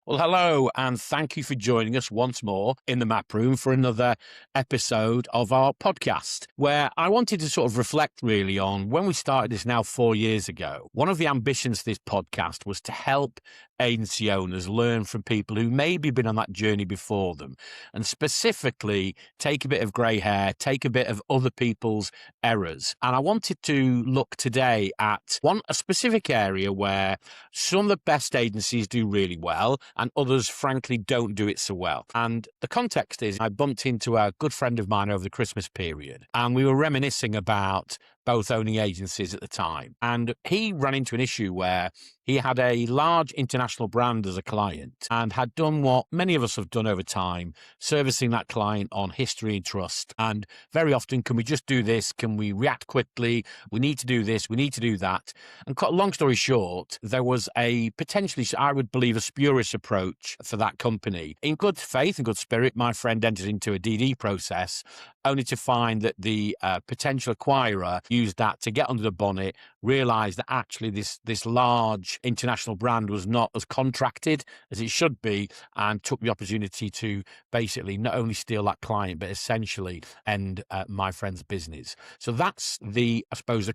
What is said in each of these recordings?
Well, hello, and thank you for joining us once more in the Map Room for another episode of our podcast, where I wanted to sort of reflect really on when we started this now 4 years ago. One of the ambitions of this podcast was to help agency owners learn from people who maybe been on that journey before them, and specifically take a bit of grey hair, take a bit of other people's errors. And I wanted to look today at a specific area where some of the best agencies do really well and others, frankly, don't do it so well. And the context is I bumped into a good friend of mine over the Christmas period, and we were reminiscing about both owning agencies at the time. And he ran into an issue where he had a large international brand as a client and had done what many of us have done over time, servicing that client on history and trust. And very often, can we just do this? Can we react quickly? We need to do this. We need to do that. And long story short, there was a potentially, I would believe, a spurious approach for that company. In good faith and good spirit, my friend entered into a DD process, only to find that the potential acquirer used that to get under the bonnet, realised that actually this large international brand was not as contracted as it should be, and took the opportunity to basically not only steal that client, but essentially end my friend's business. So that's the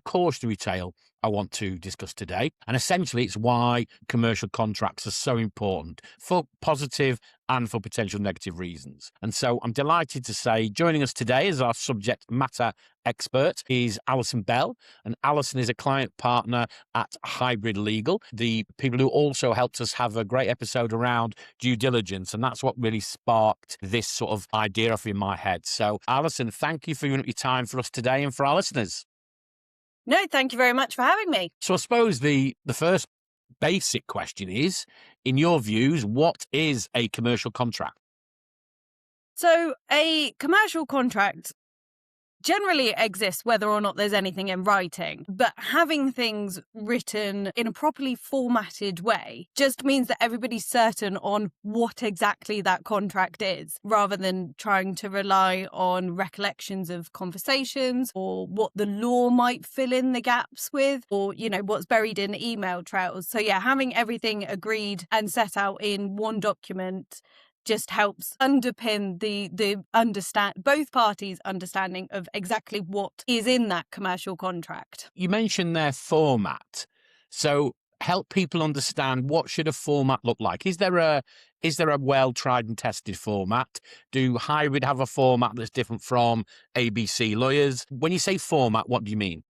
cautionary tale I want to discuss today. And essentially, it's why commercial contracts are so important for positive and for potential negative reasons. And so I'm delighted to say joining us today as our subject matter expert is Alison Bell. And Alison is a client partner at Hybrid Legal, the people who also helped us have a great episode around due diligence. And that's what really sparked this sort of idea off in my head. So Alison, thank you for giving up your time for us today and for our listeners. No, thank you very much for having me. So I suppose the first basic question is, in your views, what is a commercial contract? So a commercial contract generally exists whether or not there's anything in writing, but having things written in a properly formatted way just means that everybody's certain on what exactly that contract is, rather than trying to rely on recollections of conversations or what the law might fill in the gaps with, or, what's buried in email trails. So yeah, having everything agreed and set out in one document just helps underpin the both parties' understanding of exactly what is in that commercial contract. You mentioned their format. So help people understand, what should a format look like? Is there a well tried and tested format? Do Hybrid have a format that's different from ABC Lawyers? When you say format, what do you mean?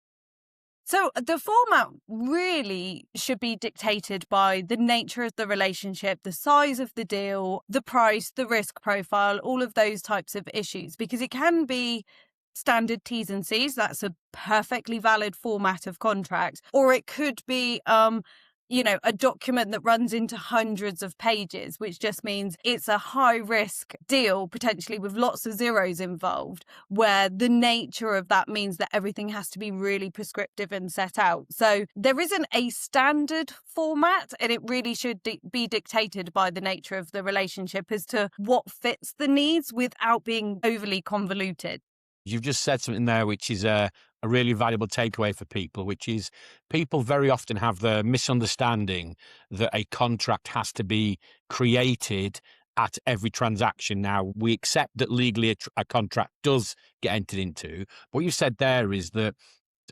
So the format really should be dictated by the nature of the relationship, the size of the deal, the price, the risk profile, all of those types of issues, because it can be standard T's and C's. That's a perfectly valid format of contract. Or it could be, a document that runs into hundreds of pages, which just means it's a high risk deal, potentially with lots of zeros involved, where the nature of that means that everything has to be really prescriptive and set out. So there isn't a standard format, and it really should be dictated by the nature of the relationship as to what fits the needs without being overly convoluted. You've just said something there which is a really valuable takeaway for people, which is people very often have the misunderstanding that a contract has to be created at every transaction. Now, we accept that legally a contract does get entered into. What you said there is that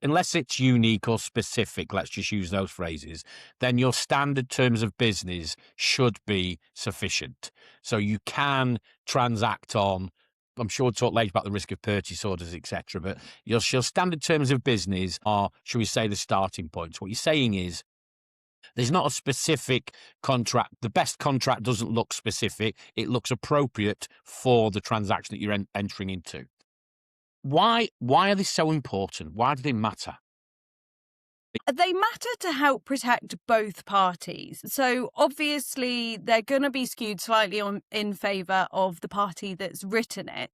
unless it's unique or specific, let's just use those phrases, then your standard terms of business should be sufficient. So you can transact on, I'm sure we'll talk later about the risk of purchase orders, etc. But your standard terms of business are, shall we say, the starting points. What you're saying is there's not a specific contract. The best contract doesn't look specific. It looks appropriate for the transaction that you're entering into. Why are they so important? Why do they matter? They matter to help protect both parties. So obviously they're going to be skewed slightly in favour of the party that's written it.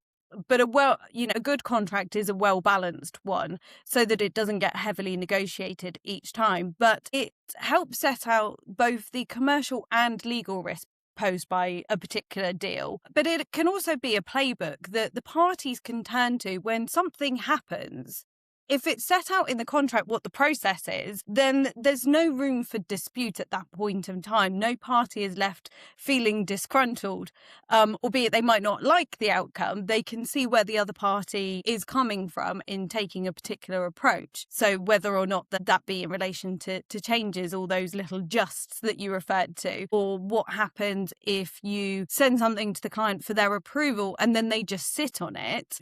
But a good contract is a well-balanced one so that it doesn't get heavily negotiated each time. But it helps set out both the commercial and legal risk posed by a particular deal. But it can also be a playbook that the parties can turn to when something happens if it's set out in the contract what the process is, then there's no room for dispute at that point in time. No party is left feeling disgruntled, albeit they might not like the outcome. They can see where the other party is coming from in taking a particular approach. So whether or not that be in relation to changes, all those little justs that you referred to, or what happens if you send something to the client for their approval and then they just sit on it,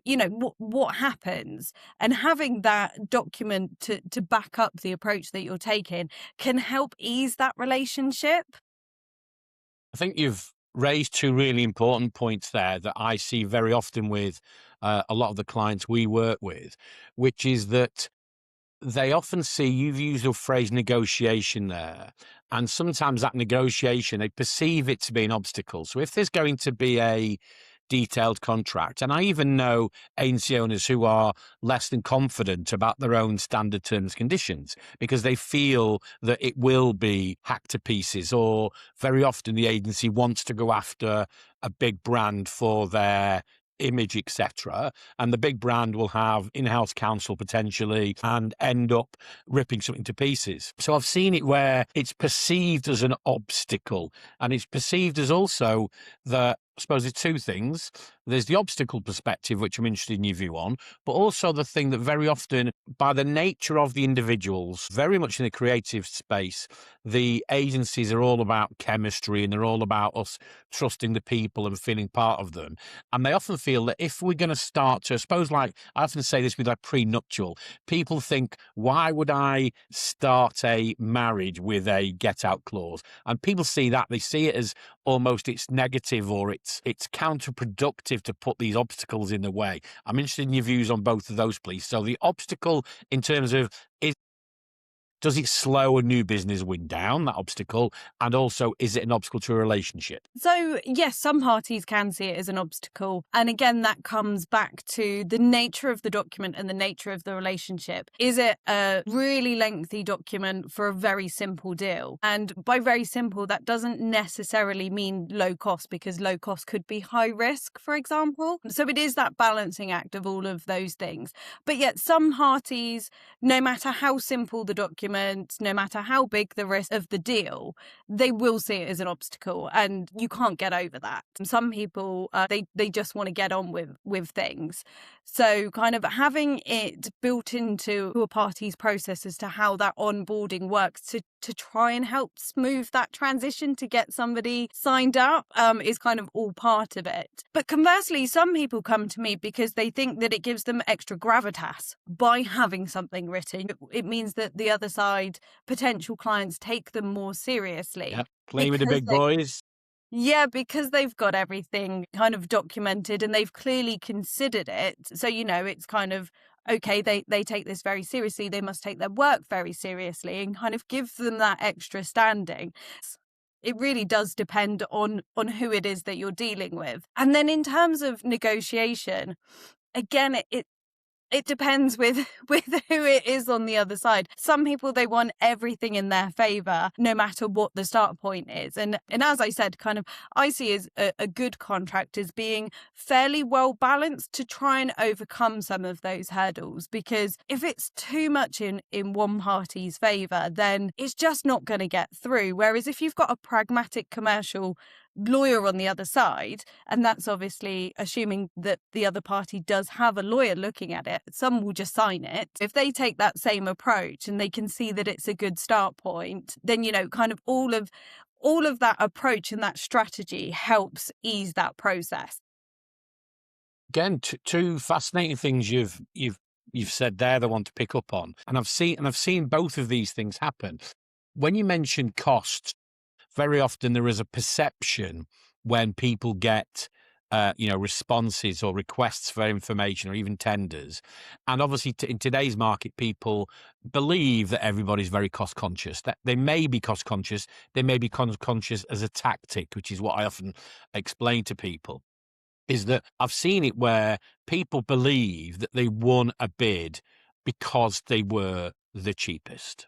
what happens? And having that document to back up the approach that you're taking can help ease that relationship. I think you've raised two really important points there that I see very often with a lot of the clients we work with, which is that they often see, you've used the phrase negotiation there, and sometimes that negotiation, they perceive it to be an obstacle. So if there's going to be a detailed contract, and I even know agency owners who are less than confident about their own standard terms and conditions because they feel that it will be hacked to pieces, or very often the agency wants to go after a big brand for their image, etc., and the big brand will have in-house counsel potentially and end up ripping something to pieces. So I've seen it where it's perceived as an obstacle, and it's perceived as also that, I suppose there's two things. There's the obstacle perspective, which I'm interested in your view on, but also the thing that very often, by the nature of the individuals, very much in the creative space, the agencies are all about chemistry and they're all about us trusting the people and feeling part of them. And they often feel that if we're going to start to, I suppose, like I often say this with like prenuptial, people think, why would I start a marriage with a get out clause? And people see that, they see it as almost it's negative or it's counterproductive to put these obstacles in the way. I'm interested in your views on both of those, please. So the obstacle in terms of, does it slow a new business win down, that obstacle? And also, is it an obstacle to a relationship? So, yes, some parties can see it as an obstacle. And again, that comes back to the nature of the document and the nature of the relationship. Is it a really lengthy document for a very simple deal? And by very simple, that doesn't necessarily mean low cost, because low cost could be high risk, for example. So it is that balancing act of all of those things. But yet some parties, no matter how simple the document, no matter how big the risk of the deal, they will see it as an obstacle, and you can't get over that. Some people, they just want to get on with things. So kind of having it built into a party's process as to how that onboarding works to try and help smooth that transition to get somebody signed up is kind of all part of it. But conversely, some people come to me because they think that it gives them extra gravitas by having something written. It means that the other side, potential clients, take them more seriously. Yep. Play with the big boys. Yeah, because they've got everything kind of documented and they've clearly considered it. So, it's kind of, okay, they take this very seriously. They must take their work very seriously and kind of give them that extra standing. It really does depend on who it is that you're dealing with. And then in terms of negotiation, again, it depends with who it is on the other side. Some people, they want everything in their favour, no matter what the start point is. And as I said, kind of, I see as a good contract as being fairly well balanced to try and overcome some of those hurdles. Because if it's too much in one party's favour, then it's just not going to get through. Whereas if you've got a pragmatic commercial lawyer on the other side, and that's obviously assuming that the other party does have a lawyer looking at it, some will just sign it. If they take that same approach and they can see that it's a good start point, then kind of all of that approach and that strategy helps ease that process. Again, two fascinating things you've said there that I want to pick up on, and I've seen both of these things happen. When you mention costs, very often there is a perception when people get, responses or requests for information or even tenders. And obviously in today's market, people believe that everybody's very cost conscious, that they may be cost conscious. They may be conscious as a tactic, which is what I often explain to people, is that I've seen it where people believe that they won a bid because they were the cheapest.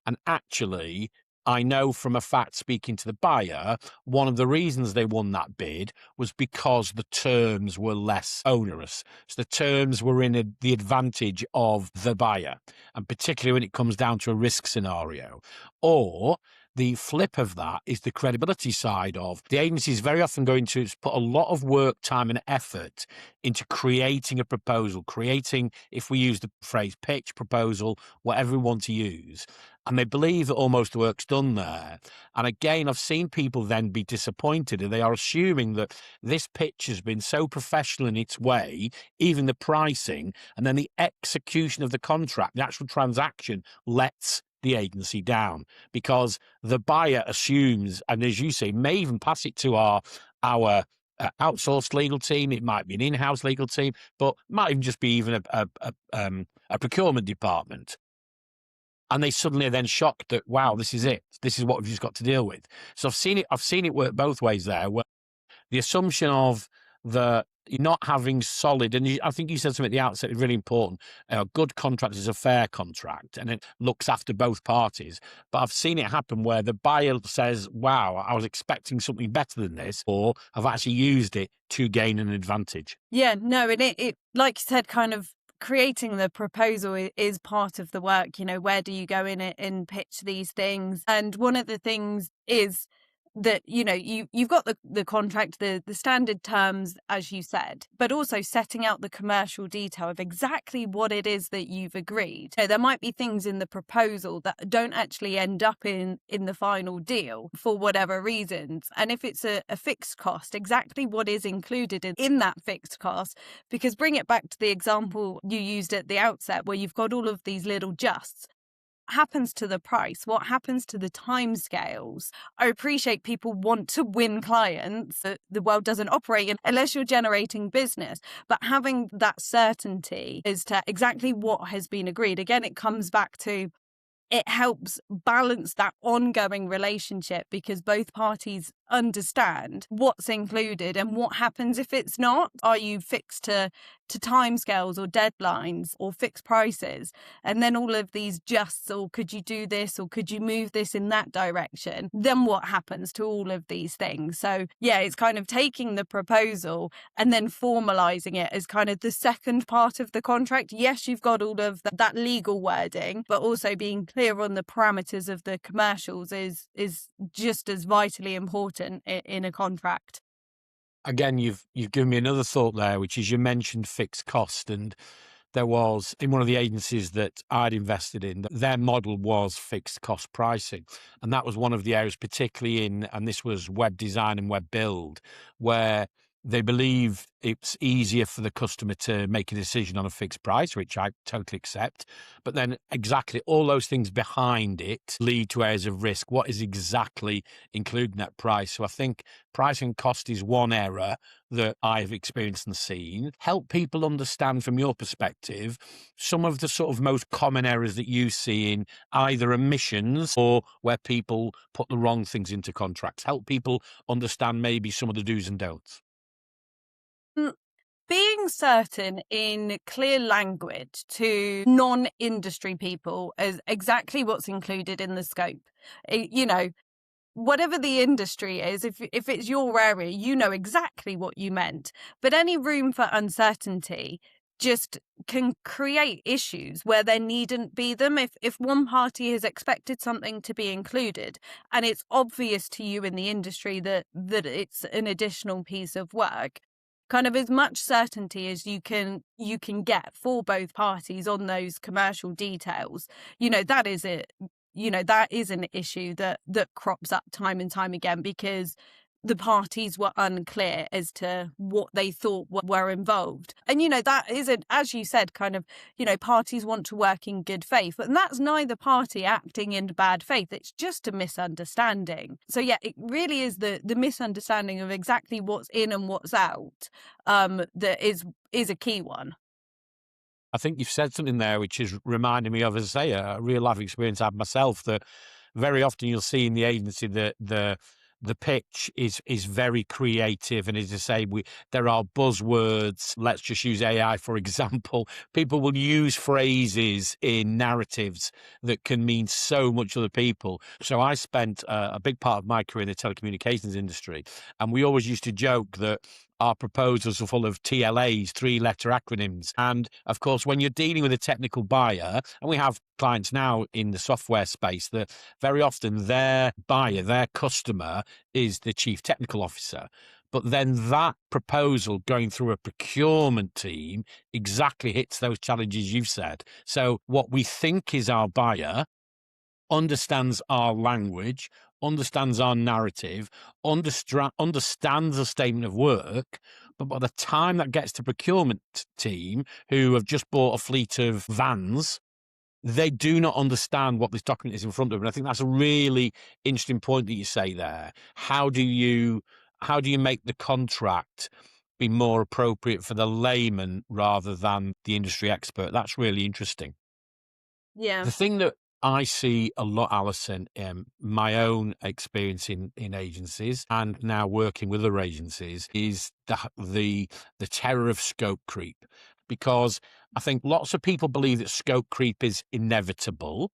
And actually, I know from a fact, speaking to the buyer, one of the reasons they won that bid was because the terms were less onerous. So the terms were in the advantage of the buyer, and particularly when it comes down to a risk scenario. Or the flip of that is the credibility side of the agency is very often going to put a lot of work, time, and effort into creating a proposal, creating, if we use the phrase pitch, proposal, whatever we want to use. And they believe that almost the work's done there. And again, I've seen people then be disappointed, and they are assuming that this pitch has been so professional in its way, even the pricing, and then the execution of the contract, the actual transaction, lets the agency down because the buyer assumes, and as you say, may even pass it to our outsourced legal team. It might be an in-house legal team, but might even just be even a procurement department. And they suddenly are then shocked that, wow, this is it. This is what we've just got to deal with. So I've seen it work both ways there, where the assumption of the not having solid, and I think you said something at the outset, is really important. A good contract is a fair contract and it looks after both parties. But I've seen it happen where the buyer says, wow, I was expecting something better than this, or I've actually used it to gain an advantage. Yeah, no, and it like you said, kind of creating the proposal is part of the work. Where do you go in it and pitch these things? And one of the things is that, you've got the contract, the standard terms, as you said, but also setting out the commercial detail of exactly what it is that you've agreed. There might be things in the proposal that don't actually end up in the final deal for whatever reasons. And if it's a fixed cost, exactly what is included in that fixed cost, because bring it back to the example you used at the outset where you've got all of these little justs. Happens to the price? What happens to the timescales? I appreciate people want to win clients. The world doesn't operate unless you're generating business. But having that certainty as to exactly what has been agreed, again, it comes back to it helps balance that ongoing relationship because both parties understand what's included and what happens if it's not. Are you fixed to timescales or deadlines or fixed prices? And then all of these justs, or could you do this, or could you move this in that direction? Then what happens to all of these things? So yeah, it's kind of taking the proposal and then formalizing it as kind of the second part of the contract. Yes, you've got all of that legal wording, but also being clear on the parameters of the commercials is just as vitally important in a contract. Again, you've given me another thought there, which is you mentioned fixed cost, and there was in one of the agencies that I'd invested in, their model was fixed cost pricing. And that was one of the areas, particularly and this was web design and web build, where they believe it's easier for the customer to make a decision on a fixed price, which I totally accept. But then exactly all those things behind it lead to areas of risk. What is exactly including that price? So I think pricing cost is one error that I've experienced and seen. Help people understand from your perspective some of the sort of most common errors that you see in either omissions or where people put the wrong things into contracts. Help people understand maybe some of the do's and don'ts. Being certain in clear language to non-industry people as exactly what's included in the scope. Whatever the industry is, if it's your area, you know exactly what you meant. But any room for uncertainty just can create issues where there needn't be them. If one party has expected something to be included and it's obvious to you in the industry that it's an additional piece of work, kind of as much certainty as you can get for both parties on those commercial details, that is it. That is an issue that crops up time and time again because the parties were unclear as to what they thought were involved. And, that isn't, as you said, kind of, parties want to work in good faith. And that's neither party acting in bad faith. It's just a misunderstanding. So, yeah, it really is the misunderstanding of exactly what's in and what's out that is a key one. I think you've said something there which is reminding me of, as I say, a real life experience I had myself, that very often you'll see in the agency that the the pitch is very creative, and as I say, there are buzzwords. Let's just use AI for example. People will use phrases in narratives that can mean so much to other people. So I spent a big part of my career in the telecommunications industry, and we always used to joke that our proposals are full of TLAs, three-letter acronyms. And of course, when you're dealing with a technical buyer, and we have clients now in the software space that very often their buyer, their customer is the chief technical officer. But then that proposal going through a procurement team exactly hits those challenges you've said. So what we think is our buyer understands our language, understands our narrative, understands the statement of work. But by the time that gets to procurement team, who have just bought a fleet of vans, they do not understand what this document is in front of them. And I think that's a really interesting point that you say there. How do you make the contract be more appropriate for the layman rather than the industry expert? That's really interesting. Yeah. The thing that I see a lot, Alison, my own experience in agencies and now working with other agencies is the terror of scope creep, because I think lots of people believe that scope creep is inevitable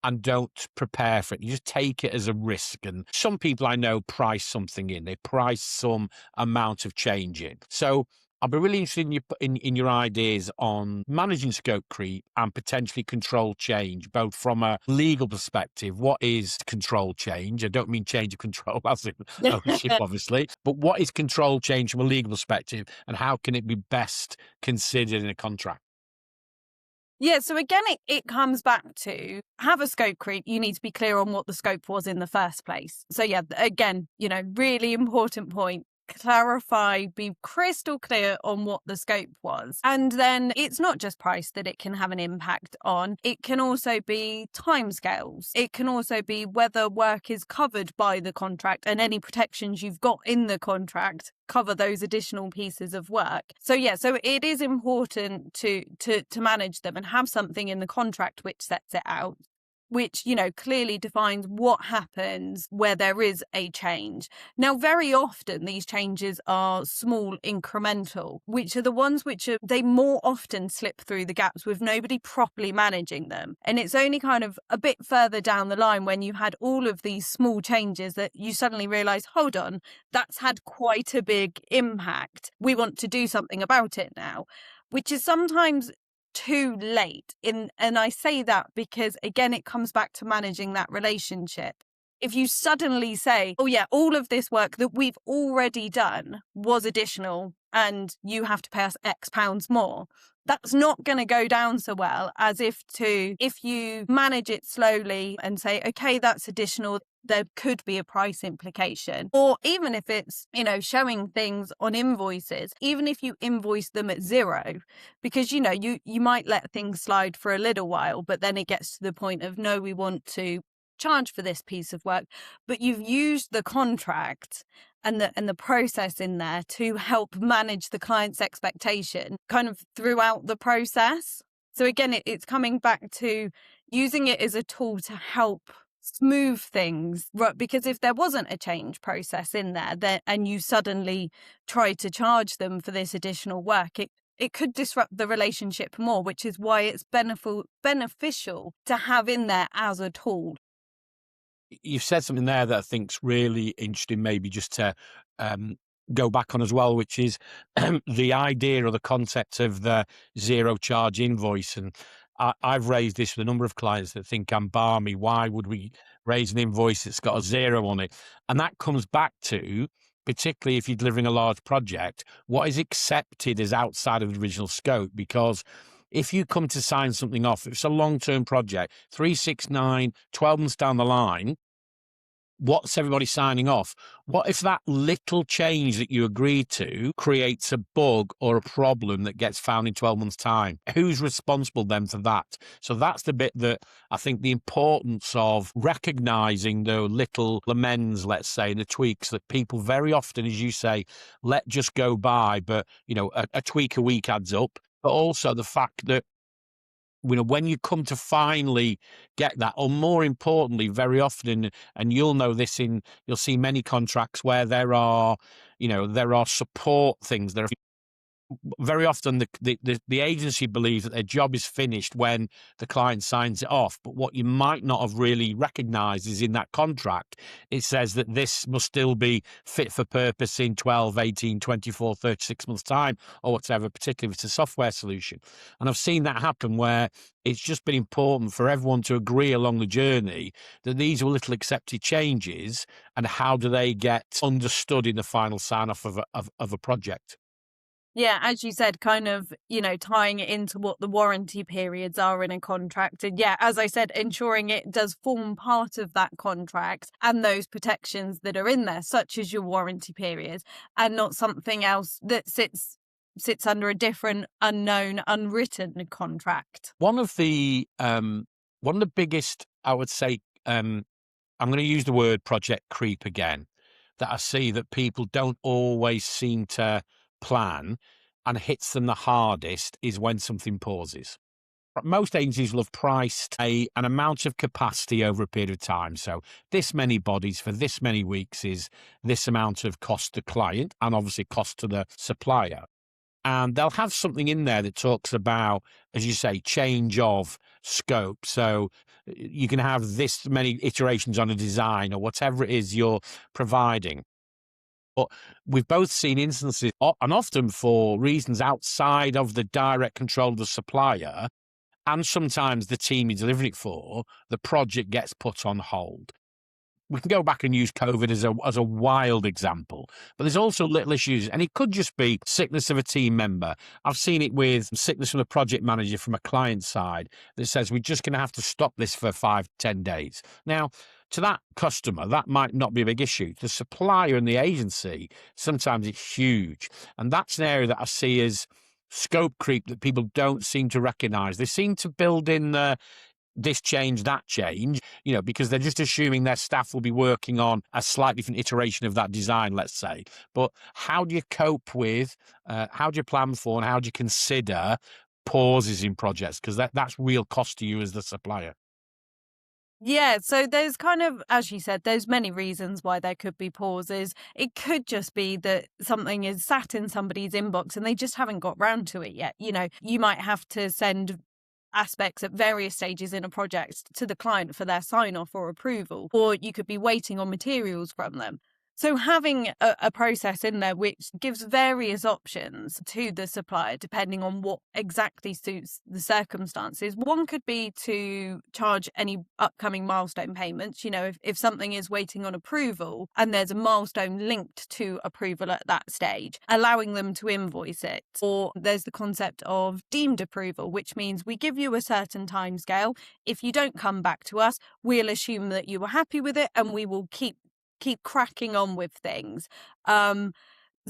and don't prepare for it. You just take it as a risk. And some people I know price something in. They price some amount of change in. So I'd be really interested in your ideas on managing scope creep and potentially control change, both from a legal perspective. What is control change? I don't mean change of control as in ownership, obviously, but what is control change from a legal perspective, and how can it be best considered in a contract? Yeah, so again, it comes back to have a scope creep. You need to be clear on what the scope was in the first place. So yeah, again, really important point. Clarify, be crystal clear on what the scope was. And then it's not just price that it can have an impact on. It can also be timescales. It can also be whether work is covered by the contract and any protections you've got in the contract cover those additional pieces of work. So yeah, so it is important to manage them and have something in the contract which sets it out, which, clearly defines what happens where there is a change. Now, very often these changes are small incremental, which are the ones they more often slip through the gaps with nobody properly managing them. And it's only kind of a bit further down the line when you had all of these small changes that you suddenly realise, hold on, that's had quite a big impact. We want to do something about it now, which is sometimes too late. And I say that because, again, it comes back to managing that relationship. If you suddenly say, oh yeah, all of this work that we've already done was additional and you have to pay us X pounds more, that's not going to go down so well as if you manage it slowly and say, okay, that's additional. There could be a price implication. Or even if it's, showing things on invoices, even if you invoice them at zero, because, you might let things slide for a little while, but then it gets to the point of, no, we want to charge for this piece of work, but you've used the contract and the process in there to help manage the client's expectation kind of throughout the process. So again, it's coming back to using it as a tool to help smooth things, right? Because if there wasn't a change process in there, and you suddenly tried to charge them for this additional work, it could disrupt the relationship more, which is why it's beneficial to have in there as a tool. You've said something there that I think's really interesting, maybe just to go back on as well, which is the idea or the concept of the zero charge invoice. And I've raised this with a number of clients that think I'm balmy. Why would we raise an invoice that's got a zero on it? And that comes back to, particularly if you're delivering a large project, what is accepted as outside of the original scope. Because if you come to sign something off, if it's a long-term project, 3, 6, 9, 12 months down the line, what's everybody signing off? What if that little change that you agreed to creates a bug or a problem that gets found in 12 months' time? Who's responsible then for that? So that's the bit that I think the importance of recognizing the little amends, let's say, and the tweaks that people very often, as you say, let just go by. But, a tweak a week adds up. But also the fact that when you come to finally get that, or more importantly, very often, and you'll know this you'll see many contracts where there are support things. There are very often the agency believes that their job is finished when the client signs it off. But what you might not have really recognized is in that contract, it says that this must still be fit for purpose in 12, 18, 24, 36 months time or whatever, particularly if it's a software solution. And I've seen that happen where it's just been important for everyone to agree along the journey that these were little accepted changes, and how do they get understood in the final sign-off of a project. Yeah, as you said, kind of, tying it into what the warranty periods are in a contract. And yeah, as I said, ensuring it does form part of that contract and those protections that are in there, such as your warranty period, and not something else that sits under a different, unknown, unwritten contract. One of the biggest, I would say, I'm going to use the word project creep again, that I see that people don't always seem to plan and hits them the hardest is when something pauses. Most agencies will have priced an amount of capacity over a period of time. So this many bodies for this many weeks is this amount of cost to client and obviously cost to the supplier. And they'll have something in there that talks about, as you say, change of scope. So you can have this many iterations on a design or whatever it is you're providing. But we've both seen instances, and often for reasons outside of the direct control of the supplier, and sometimes the team you're delivering it for, the project gets put on hold. We can go back and use COVID as a wild example, but there's also little issues, and it could just be sickness of a team member. I've seen it with sickness from a project manager from a client side that says we're just going to have to stop this for 5-10 days. Now, to that customer, that might not be a big issue. The supplier and the agency, sometimes it's huge, and that's an area that I see as scope creep that people don't seem to recognise. They seem to build in this change, that change, because they're just assuming their staff will be working on a slightly different iteration of that design, let's say. But how do you cope with, how do you plan for, and how do you consider pauses in projects? Because that's real cost to you as the supplier. Yeah, so there's kind of, as you said, there's many reasons why there could be pauses. It could just be that something is sat in somebody's inbox and they just haven't got round to it yet. You might have to send aspects at various stages in a project to the client for their sign-off or approval, or you could be waiting on materials from them. So having a process in there which gives various options to the supplier depending on what exactly suits the circumstances. One could be to charge any upcoming milestone payments. If something is waiting on approval and there's a milestone linked to approval at that stage, allowing them to invoice it. Or there's the concept of deemed approval, which means we give you a certain timescale. If you don't come back to us, we'll assume that you were happy with it and we will keep cracking on with things. And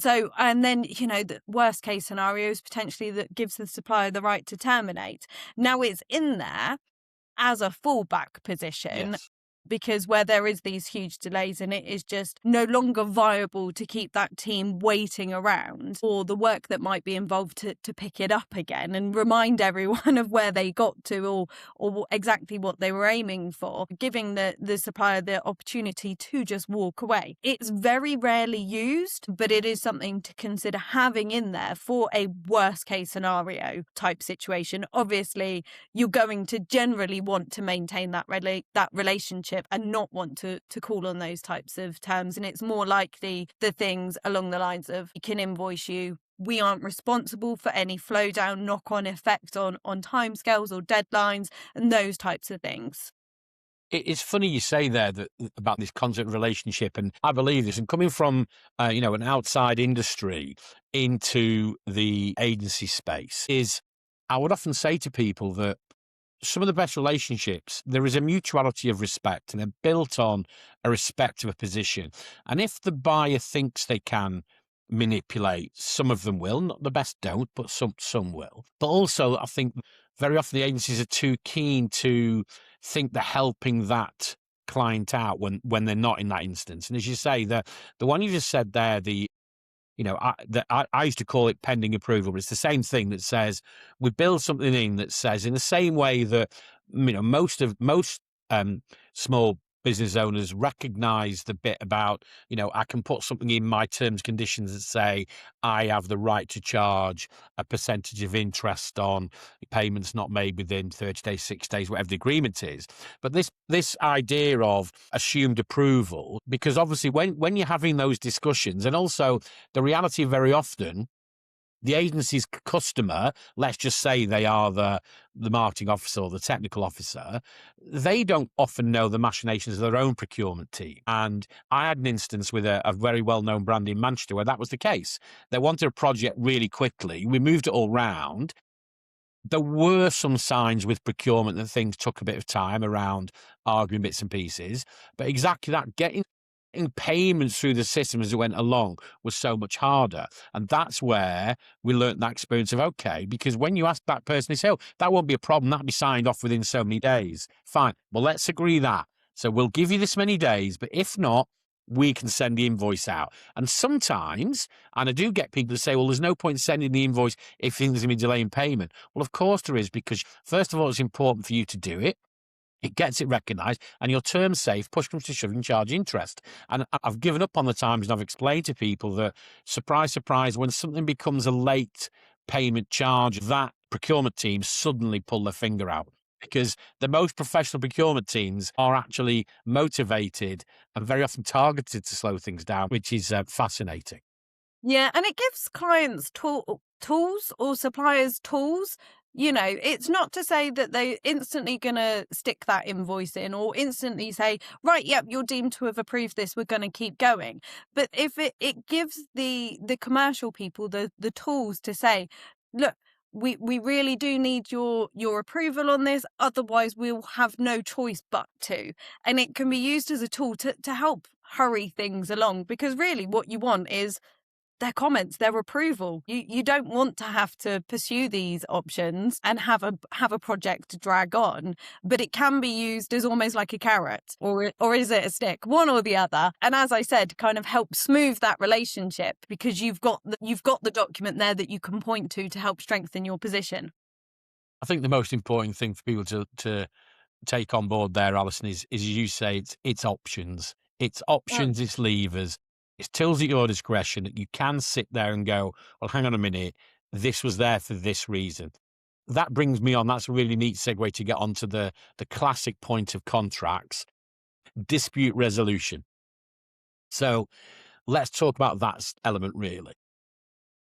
then, the worst case scenario is potentially that gives the supplier the right to terminate. Now it's in there as a fallback position. Yes. Because where there is these huge delays and it is just no longer viable to keep that team waiting around or the work that might be involved to pick it up again and remind everyone of where they got to or exactly what they were aiming for, giving the supplier the opportunity to just walk away. It's very rarely used, but it is something to consider having in there for a worst case scenario type situation. Obviously, you're going to generally want to maintain that relationship and not want to call on those types of terms. And it's more likely the things along the lines of, we can invoice you, we aren't responsible for any flow down, knock-on effect on timescales or deadlines and those types of things. It's funny you say there that about this concept of relationship, and I believe this. And coming from an outside industry into the agency space, is I would often say to people that some of the best relationships, there is a mutuality of respect, and they're built on a respect of a position. And if the buyer thinks they can manipulate, some of them will. Not the best don't, but some will. But also, I think very often the agencies are too keen to think they're helping that client out when they're not in that instance. And as you say, the one you just said there, I used to call it pending approval, but it's the same thing that says we build something in that says, in the same way that most small business owners recognize the bit about, I can put something in my terms conditions that say I have the right to charge a percentage of interest on payments not made within 30 days, 6 days, whatever the agreement is. But this idea of assumed approval, because obviously when you're having those discussions, and also the reality very often, the agency's customer, let's just say they are the marketing officer or the technical officer, they don't often know the machinations of their own procurement team. And I had an instance with a very well-known brand in Manchester where that was the case. They wanted a project really quickly. We moved it all round. There were some signs with procurement that things took a bit of time around arguing bits and pieces, but exactly that, getting payments through the system as it went along was so much harder. And that's where we learnt that experience of, okay, because when you ask that person, they say, oh, that won't be a problem. That'll be signed off within so many days. Fine. Well, let's agree that. So we'll give you this many days, but if not, we can send the invoice out. And sometimes, and I do get people to say, well, there's no point sending the invoice if things are going to be delaying payment. Well, of course there is, because first of all, it's important for you to do it. It gets it recognised, and your term's safe. Push comes to shove, and charge interest. And I've given up on the times, and I've explained to people that, surprise, surprise, when something becomes a late payment charge, that procurement team suddenly pull their finger out, because the most professional procurement teams are actually motivated and very often targeted to slow things down, which is fascinating. Yeah, and it gives clients tools, or suppliers tools. It's not to say that they're instantly going to stick that invoice in or instantly say, right, yep, you're deemed to have approved this, we're going to keep going. But if it gives the commercial people the tools to say, look, we really do need your approval on this, otherwise we'll have no choice but to. And it can be used as a tool to help hurry things along, because really what you want is their comments, their approval. You don't want to have to pursue these options and have a project drag on, but it can be used as almost like a carrot, or is it a stick? One or the other. And as I said, kind of help smooth that relationship, because you've got the document there that you can point to help strengthen your position. I think the most important thing for people to take on board there, Alison, is as you say, it's options. It's options, it's levers. It's tools at your discretion that you can sit there and go, well, hang on a minute, this was there for this reason. That brings me on, that's a really neat segue to get onto the classic point of contracts, dispute resolution. So let's talk about that element really.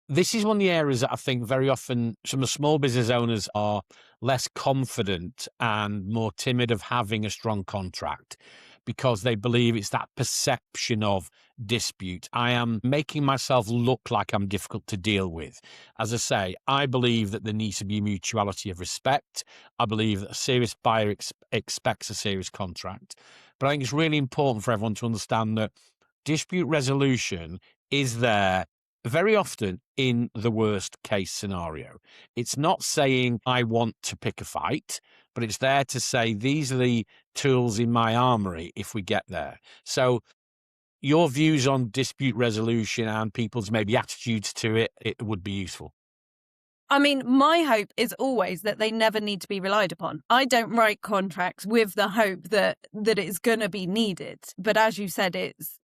This is one of the areas that I think very often some of the small business owners are less confident and more timid of having a strong contract, because they believe it's that perception of dispute. I am making myself look like I'm difficult to deal with. As I say, I believe that there needs to be mutuality of respect. I believe that a serious buyer expects a serious contract. But I think it's really important for everyone to understand that dispute resolution is there very often in the worst case scenario. It's not saying I want to pick a fight, but it's there to say these are the tools in my armory if we get there. So your views on dispute resolution and people's maybe attitudes to it would be useful. I mean, my hope is always that they never need to be relied upon. I don't write contracts with the hope that it's going to be needed. But as you said,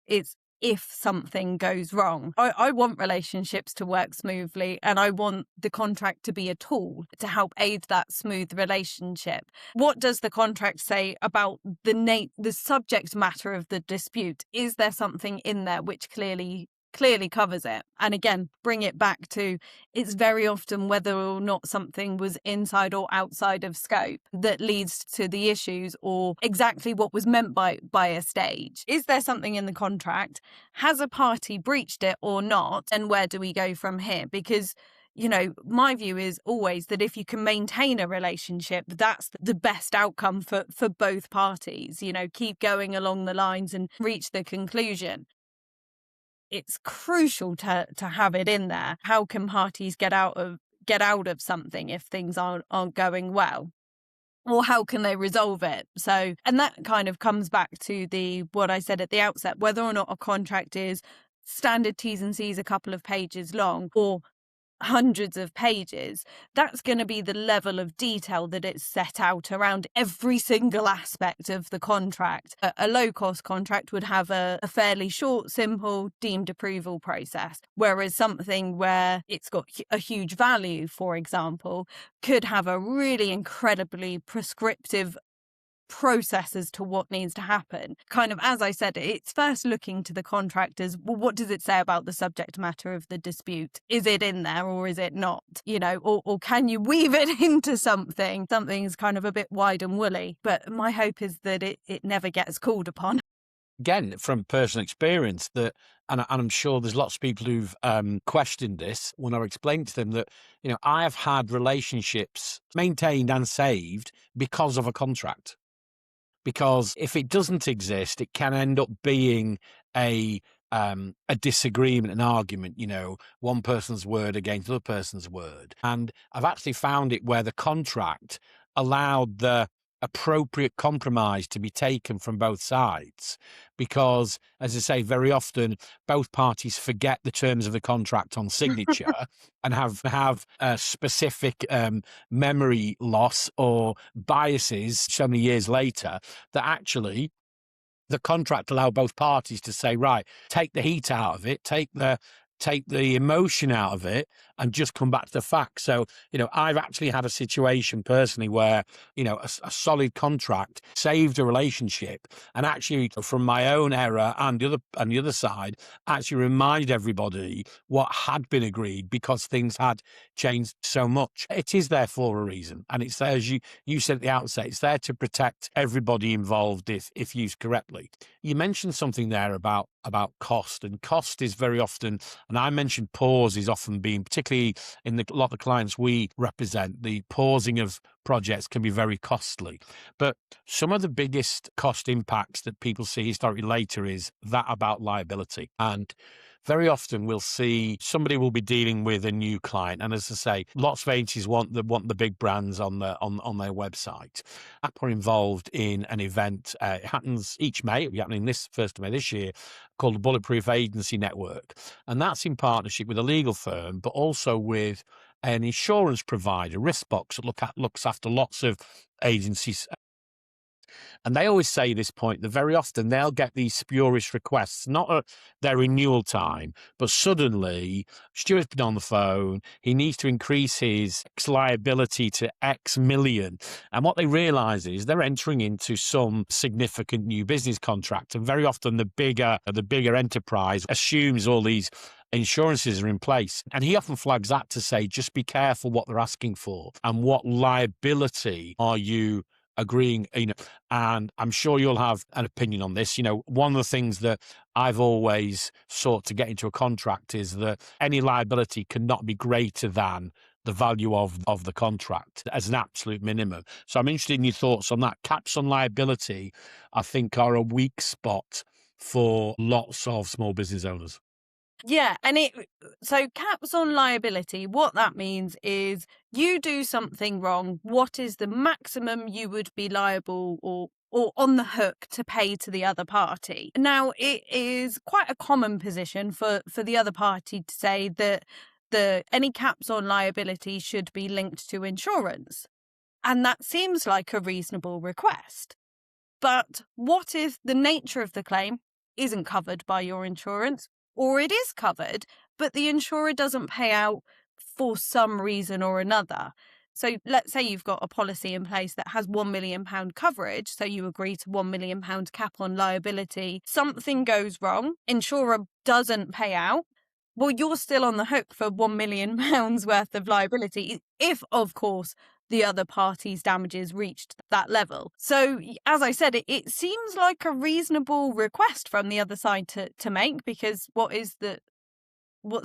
it's if something goes wrong. I want relationships to work smoothly, and I want the contract to be a tool to help aid that smooth relationship. What does the contract say about the subject matter of the dispute? Is there something in there which clearly covers it? And again, bring it back to, it's very often whether or not something was inside or outside of scope that leads to the issues, or exactly what was meant by a stage. Is there something in the contract? Has a party breached it or not? And where do we go from here? Because my view is always that if you can maintain a relationship, that's the best outcome for both parties. Keep going along the lines and reach the conclusion. It's crucial to have it in there. How can parties get out of something if things aren't going well? Or how can they resolve it? So, and that kind of comes back to what I said at the outset, whether or not a contract is standard T's and C's a couple of pages long or hundreds of pages, that's going to be the level of detail that it's set out around every single aspect of the contract. A low-cost contract would have a fairly short, simple, deemed approval process, whereas something where it's got a huge value, for example, could have a really incredibly prescriptive process as to what needs to happen. Kind of, as I said, it's first looking to the contractors. Well, what does it say about the subject matter of the dispute? Is it in there or is it not? Or can you weave it into something? Something's kind of a bit wide and woolly. But my hope is that it never gets called upon. Again, from personal experience, that, and I'm sure there's lots of people who've questioned this when I explained to them that, I have had relationships maintained and saved because of a contract. Because if it doesn't exist, it can end up being a disagreement, an argument, one person's word against the other person's word. And I've actually found it where the contract allowed the appropriate compromise to be taken from both sides. Because, as I say, very often both parties forget the terms of the contract on signature and have a specific memory loss or biases so many years later that actually the contract allowed both parties to say, right, take the heat out of it, take the emotion out of it, and just come back to the facts. So, I've actually had a situation personally where, a solid contract saved a relationship, and actually from my own error and the other side, actually reminded everybody what had been agreed because things had changed so much. It is there for a reason. And it's there, as you said at the outset, it's there to protect everybody involved if used correctly. You mentioned something there about cost, and cost is very often, and I mentioned pause is often being, particularly in a lot of clients we represent, the pausing of projects can be very costly. But some of the biggest cost impacts that people see historically later is that about liability. And very often we'll see somebody will be dealing with a new client. And as I say, lots of agencies want the big brands on their website. Are involved in an event. It happens each May. It'll be happening this 1st of May this year, called the Bulletproof Agency Network. And that's in partnership with a legal firm, but also with an insurance provider, Riskbox, that looks after lots of agencies. And they always say this point that very often they'll get these spurious requests, not at their renewal time, but suddenly Stuart's been on the phone, he needs to increase his liability to X million. And what they realise is they're entering into some significant new business contract. And very often the bigger enterprise assumes all these insurances are in place. And he often flags that to say, just be careful what they're asking for and what liability are you agreeing, and I'm sure you'll have an opinion on this. One of the things that I've always sought to get into a contract is that any liability cannot be greater than the value of the contract as an absolute minimum. So I'm interested in your thoughts on that. Caps on liability, I think, are a weak spot for lots of small business owners. Yeah, and so caps on liability, what that means is you do something wrong, what is the maximum you would be liable or on the hook to pay to the other party? Now, it is quite a common position for the other party to say that any caps on liability should be linked to insurance. And that seems like a reasonable request. But what if the nature of the claim isn't covered by your insurance? Or it is covered, but the insurer doesn't pay out for some reason or another. So let's say you've got a policy in place that has £1 million coverage, so you agree to £1 million cap on liability. Something goes wrong, insurer doesn't pay out. Well, you're still on the hook for £1 million worth of liability, if, of course, the other party's damages reached that level. So, as I said, it seems like a reasonable request from the other side to make, because what's the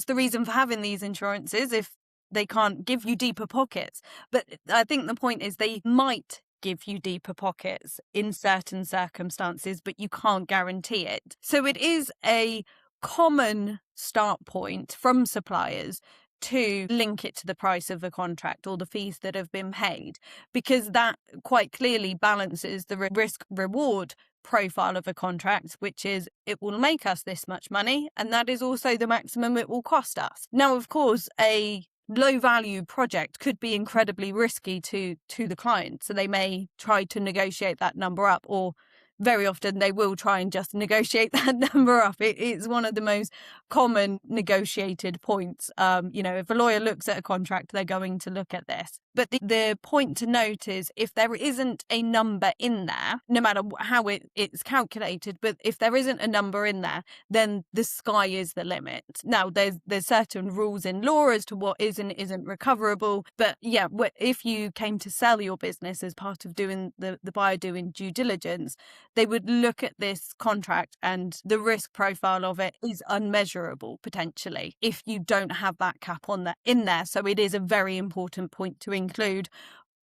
reason for having these insurances if they can't give you deeper pockets? But I think the point is they might give you deeper pockets in certain circumstances, but you can't guarantee it. So it is a common start point from suppliers to link it to the price of the contract or the fees that have been paid, because that quite clearly balances the risk-reward profile of a contract, which is it will make us this much money, and that is also the maximum it will cost us. Now, of course, a low value project could be incredibly risky to the client, so they may try to negotiate that number up, or very often they will try and just negotiate that number up. It's one of the most common negotiated points. If a lawyer looks at a contract, they're going to look at this. But the point to note is if there isn't a number in there, no matter how it's calculated, but if there isn't a number in there, then the sky is the limit. Now, there's certain rules in law as to what is and isn't recoverable. But yeah, if you came to sell your business as part of doing the buyer doing due diligence, they would look at this contract and the risk profile of it is unmeasurable potentially if you don't have that cap in there. So it is a very important point to include,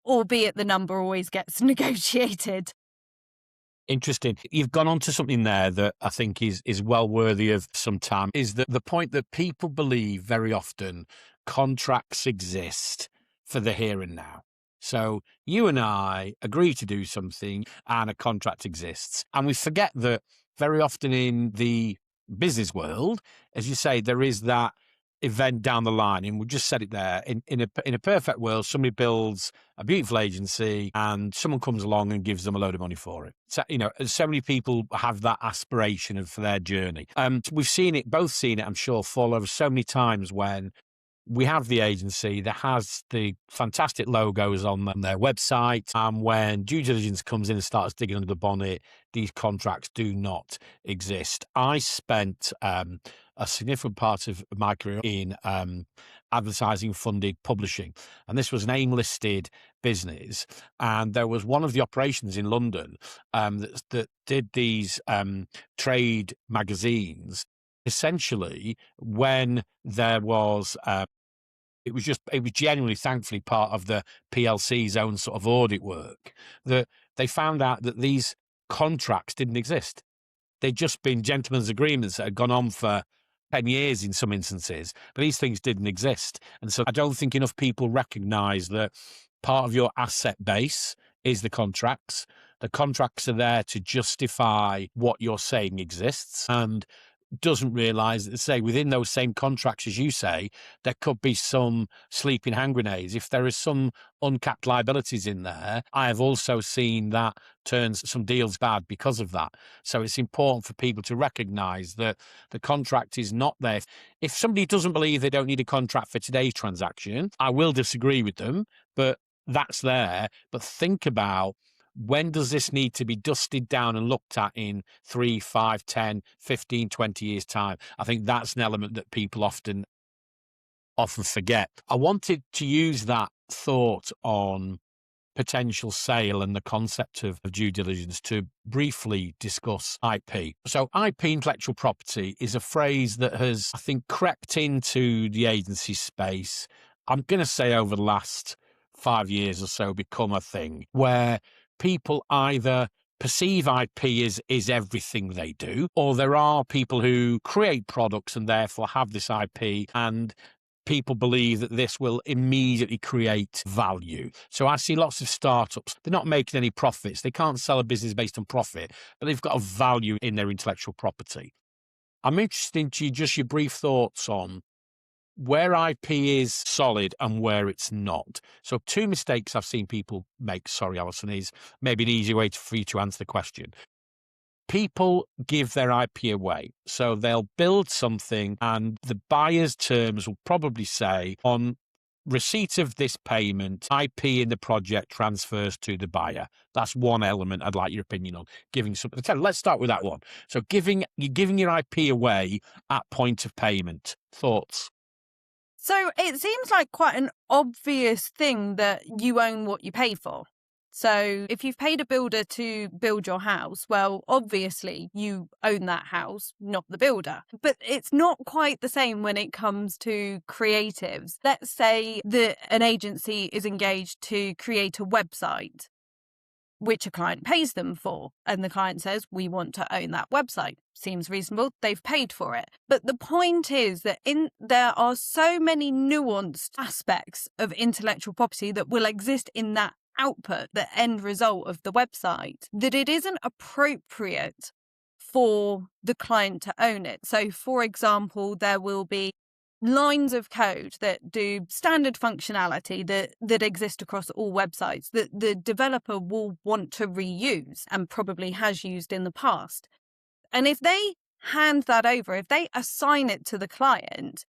albeit the number always gets negotiated. Interesting. You've gone on to something there that I think is well worthy of some time, is that the point that people believe very often contracts exist for the here and now. So you and I agree to do something and a contract exists. And we forget that very often in the business world, as you say, there is that event down the line. And we just said it there. In a perfect world, somebody builds a beautiful agency and someone comes along and gives them a load of money for it. So, so many people have that aspiration for their journey. We've both seen it, I'm sure, fall over so many times when we have the agency that has the fantastic logos on their website. And when due diligence comes in and starts digging under the bonnet, these contracts do not exist. I spent a significant part of my career in advertising funded publishing. And this was an AIM-listed business. And there was one of the operations in London that did these trade magazines. Essentially, when there was, it was genuinely, thankfully, part of the PLC's own sort of audit work, that they found out that these contracts didn't exist. They'd just been gentlemen's agreements that had gone on for 10 years in some instances, but these things didn't exist. And so I don't think enough people recognise that part of your asset base is the contracts. The contracts are there to justify what you're saying exists, and doesn't realise that, say, within those same contracts, as you say, there could be some sleeping hand grenades. If there is some uncapped liabilities in there, I have also seen that turns some deals bad because of that. So it's important for people to recognise that the contract is not there. If somebody doesn't believe they don't need a contract for today's transaction, I will disagree with them, but that's there. But think about, when does this need to be dusted down and looked at in 3, 5, 10, 15, 20 years' time? I think that's an element that people often forget. I wanted to use that thought on potential sale and the concept of due diligence to briefly discuss IP. So IP, intellectual property, is a phrase that has, I think, crept into the agency space. I'm going to say over the last 5 years or so become a thing where people either perceive IP is everything they do, or there are people who create products and therefore have this IP, and people believe that this will immediately create value. So I see lots of startups, they're not making any profits. They can't sell a business based on profit, but they've got a value in their intellectual property. I'm interested in just your brief thoughts on where IP is solid and where it's not. So 2 mistakes I've seen people make, sorry, Alison, is maybe an easy way for you to answer the question. People give their IP away. So they'll build something and the buyer's terms will probably say, on receipt of this payment, IP in the project transfers to the buyer. That's one element I'd like your opinion on. Giving something. Let's start with that one. So you're giving your IP away at point of payment. Thoughts? So it seems like quite an obvious thing that you own what you pay for. So if you've paid a builder to build your house, well, obviously you own that house, not the builder. But it's not quite the same when it comes to creatives. Let's say that an agency is engaged to create a website, which a client pays them for. And the client says, we want to own that website. Seems reasonable. They've paid for it. But the point is that there are so many nuanced aspects of intellectual property that will exist in that output, the end result of the website, that it isn't appropriate for the client to own it. So, for example, there will be lines of code that do standard functionality that exist across all websites that the developer will want to reuse and probably has used in the past. And if they hand that over, if they assign it to the client,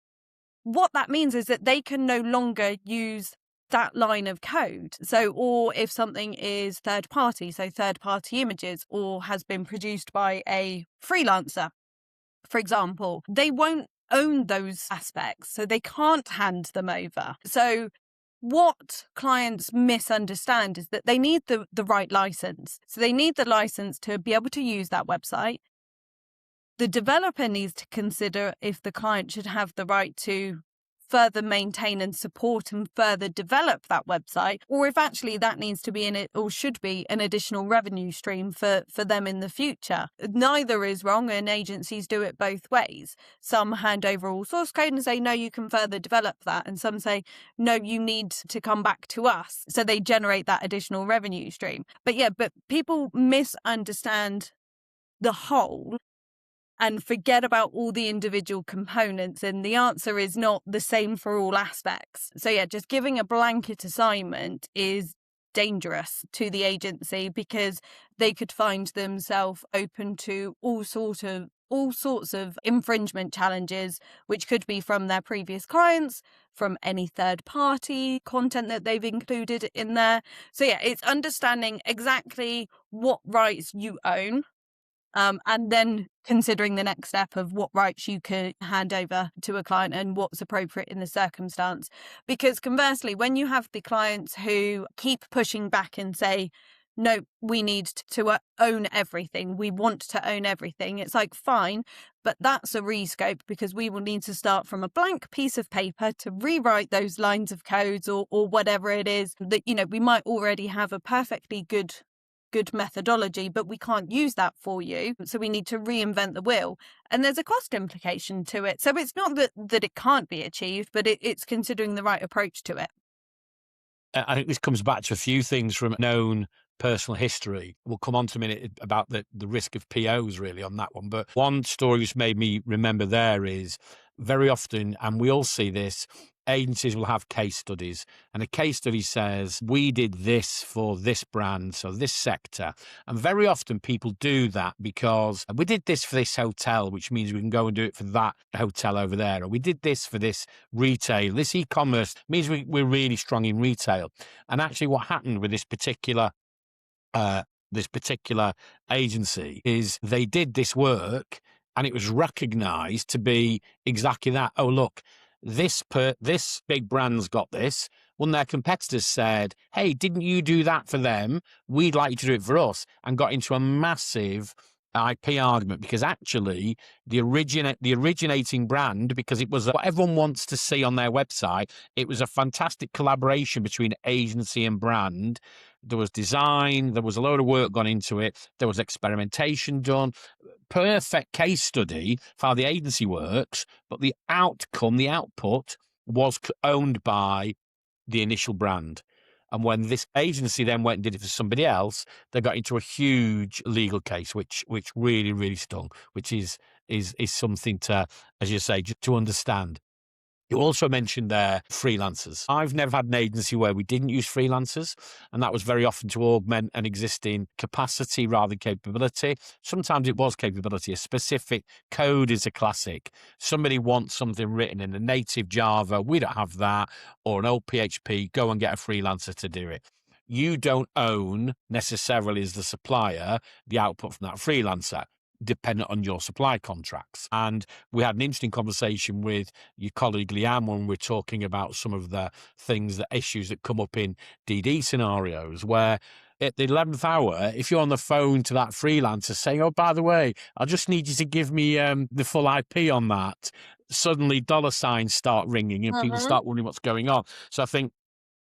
what that means is that they can no longer use that line of code. So, or if something is third party, so third party images, or has been produced by a freelancer, for example, they won't own those aspects. So they can't hand them over. So what clients misunderstand is that they need the right license. So they need the license to be able to use that website. The developer needs to consider if the client should have the right to further maintain and support and further develop that website, or if actually that needs to be in it or should be an additional revenue stream for them in the future. Neither is wrong, and agencies do it both ways. Some hand over all source code and say, no, you can further develop that. And some say, no, you need to come back to us. So they generate that additional revenue stream. But people misunderstand the whole and forget about all the individual components. And the answer is not the same for all aspects. So just giving a blanket assignment is dangerous to the agency, because they could find themselves open to all sorts of infringement challenges, which could be from their previous clients, from any third party content that they've included in there. So it's understanding exactly what rights you own. And then considering the next step of what rights you could hand over to a client and what's appropriate in the circumstance. Because conversely, when you have the clients who keep pushing back and say, no, we need to own everything, we want to own everything, it's like, fine, but that's a rescope, because we will need to start from a blank piece of paper to rewrite those lines of codes or whatever it is that, we might already have a perfectly good methodology, but we can't use that for you. So we need to reinvent the wheel. And there's a cost implication to it. So it's not that it can't be achieved, but it's considering the right approach to it. I think this comes back to a few things from known personal history. We'll come on to a minute about the risk of POs really on that one. But one story which made me remember there is very often, and we all see this, agencies will have case studies, and a case study says, we did this for this brand, so this sector. And very often people do that because we did this for this hotel, which means we can go and do it for that hotel over there. Or we did this for this retail. This e-commerce means we're really strong in retail. And actually what happened with this particular agency is they did this work and it was recognized to be exactly that. Oh, look, this big brand's got this. One of their competitors said, hey, didn't you do that for them? We'd like you to do it for us, and got into a massive IP argument because actually the originating brand, because it was what everyone wants to see on their website, it was a fantastic collaboration between agency and brand. There was design, there was a load of work gone into it, there was experimentation done. Perfect case study for how the agency works, but the output was owned by the initial brand. And when this agency then went and did it for somebody else, they got into a huge legal case, which really, really stung, which is something to, as you say, just to understand. You also mentioned there freelancers. I've never had an agency where we didn't use freelancers, and that was very often to augment an existing capacity rather than capability. Sometimes it was capability. A specific code is a classic. Somebody wants something written in a native Java. We don't have that, or an old PHP. Go and get a freelancer to do it. You don't own necessarily as the supplier the output from that freelancer, dependent on your supply contracts. And we had an interesting conversation with your colleague Leanne when we're talking about some of the issues that come up in DD scenarios, where at the 11th hour, if you're on the phone to that freelancer saying, oh, by the way, I just need you to give me the full IP on that, suddenly dollar signs start ringing and people start wondering what's going on. So I think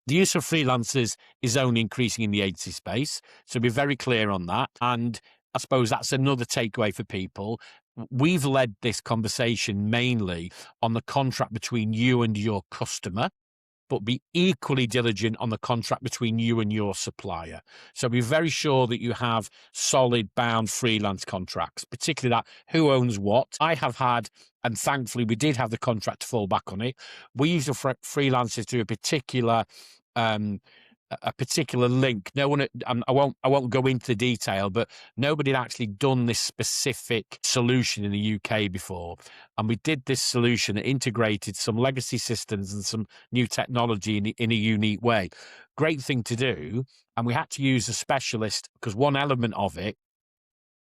the use of freelancers is only increasing in the agency space. So be very clear on that. And I suppose that's another takeaway for people. We've led this conversation mainly on the contract between you and your customer. but be equally diligent on the contract between you and your supplier. So be very sure that you have solid bound freelance contracts, particularly that who owns what. I have had, and thankfully we did have the contract to fall back on it. We used the freelancers to a particular link. No one, I won't go into the detail, but nobody had actually done this specific solution in the UK before. And we did this solution that integrated some legacy systems and some new technology in a unique way. Great thing to do. And we had to use a specialist because one element of it,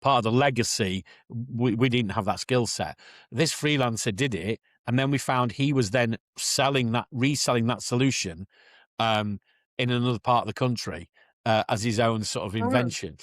part of the legacy, we didn't have that skill set. This freelancer did it. And then we found he was then reselling that solution in another part of the country as his own sort of invention.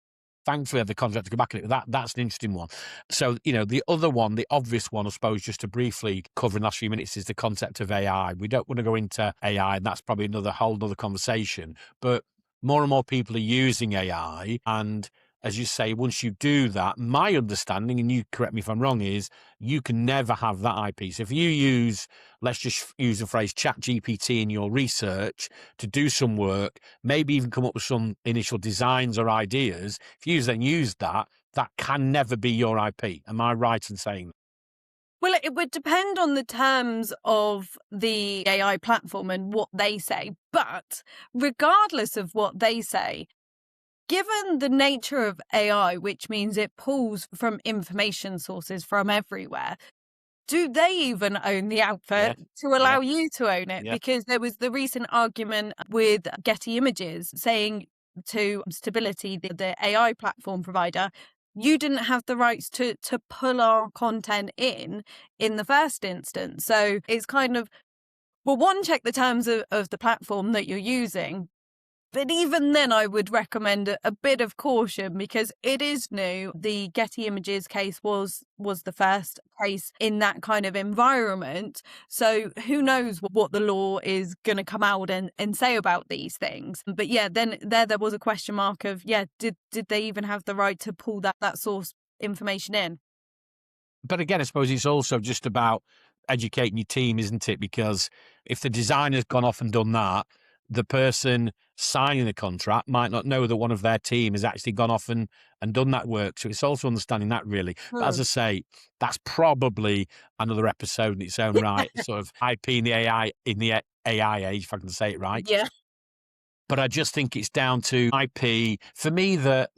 Thankfully, I had the contract to go back at it. That's an interesting one. So, the other one, the obvious one, I suppose, just to briefly cover in the last few minutes, is the concept of AI. We don't want to go into AI, and that's probably whole other conversation. But more and more people are using AI, and as you say, once you do that, my understanding, and you correct me if I'm wrong, is you can never have that IP. So if you use, let's just use the phrase chat GPT in your research to do some work, maybe even come up with some initial designs or ideas, if you then use that, that can never be your IP. Am I right in saying that? Well, it would depend on the terms of the AI platform and what they say. But regardless of what they say, given the nature of AI, which means it pulls from information sources from everywhere, do they even own the output to allow you to own it? Because there was the recent argument with Getty Images saying to Stability, the AI platform provider, you didn't have the rights to pull our content in the first instance. So it's kind of, well, one, check the terms of the platform that you're using. But even then, I would recommend a bit of caution because it is new. The Getty Images case was the first case in that kind of environment. So who knows what the law is going to come out and say about these things. But yeah, then there was a question mark of, did they even have the right to pull that source information in? But again, I suppose it's also just about educating your team, isn't it? Because if the designer's gone off and done that, the person signing the contract might not know that one of their team has actually gone off and done that work. So it's also understanding that, really. But as I say, that's probably another episode in its own right, sort of IP in the AI age, if I can say it right. Yeah. But I just think it's down to IP. For me, the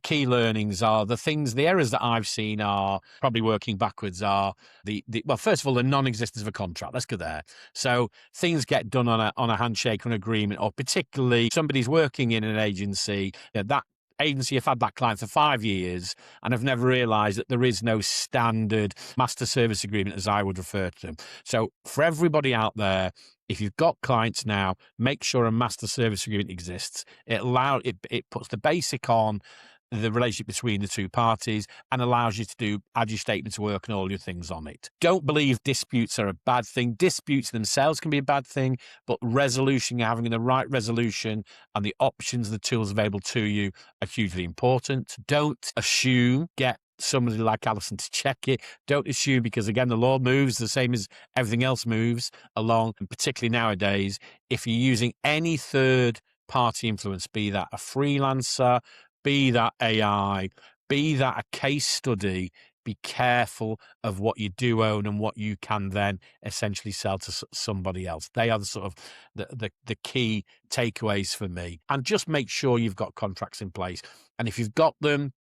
key learnings are the errors that I've seen are probably working backwards are well, first of all, the non-existence of a contract. Let's go there. So things get done on a handshake or an agreement, or particularly somebody's working in an agency, that agency have had that client for 5 years and have never realised that there is no standard master service agreement, as I would refer to them. So for everybody out there, if you've got clients now, make sure a master service agreement exists. It puts the basic on the relationship between the two parties and allows you to add your statement to work and all your things on it. Don't believe disputes are a bad thing. Disputes themselves can be a bad thing, but resolution, having the right resolution and the options, the tools available to you are hugely important. Don't assume, get somebody like Alison to check it. Don't assume, because again, the law moves the same as everything else moves along, and particularly nowadays, if you're using any third party influence, be that a freelancer, be that AI, be that a case study, be careful of what you do own and what you can then essentially sell to somebody else. They are the sort of the key takeaways for me. And just make sure you've got contracts in place. And if you've got them,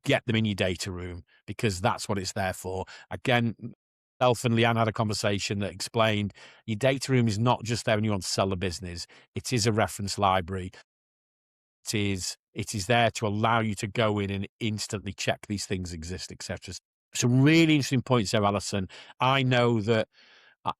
get them in your data room, because that's what it's there for. Again, Elf and Leanne had a conversation that explained your data room is not just there when you want to sell the business. It is a reference library. It is there to allow you to go in and instantly check these things exist, etc. Some really interesting points there, Alison. I know that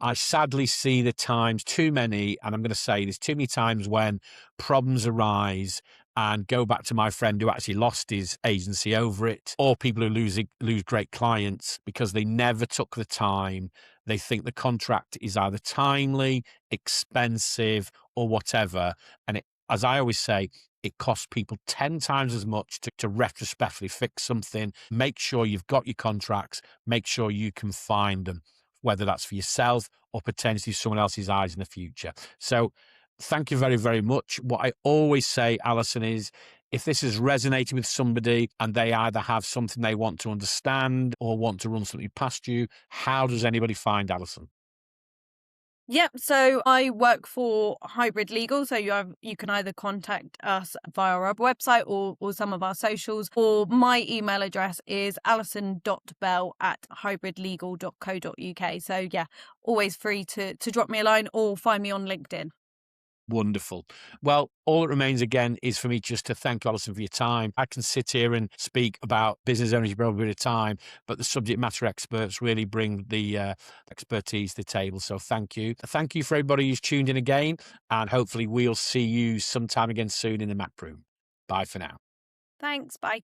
I sadly see the times, too many, and I'm going to say there's too many times when problems arise, and go back to my friend who actually lost his agency over it, or people who lose great clients because they never took the time. They think the contract is either timely, expensive, or whatever. And as I always say, it costs people 10 times as much to retrospectively fix something. Make sure you've got your contracts. Make sure you can find them, whether that's for yourself or potentially someone else's eyes in the future. So thank you very, very much. What I always say, Alison, is if this is resonating with somebody and they either have something they want to understand or want to run something past you, how does anybody find Alison? Yep. So I work for Hybrid Legal. So you can either contact us via our website or some of our socials, or my email address is alison.bell@hybridlegal.co.uk. So yeah, always free to drop me a line or find me on LinkedIn. Wonderful. Well, all that remains again is for me just to thank Alison for your time. I can sit here and speak about business ownership for a bit of time, but the subject matter experts really bring the expertise to the table. So thank you. Thank you for everybody who's tuned in again, and hopefully we'll see you sometime again soon in the Map Room. Bye for now. Thanks. Bye.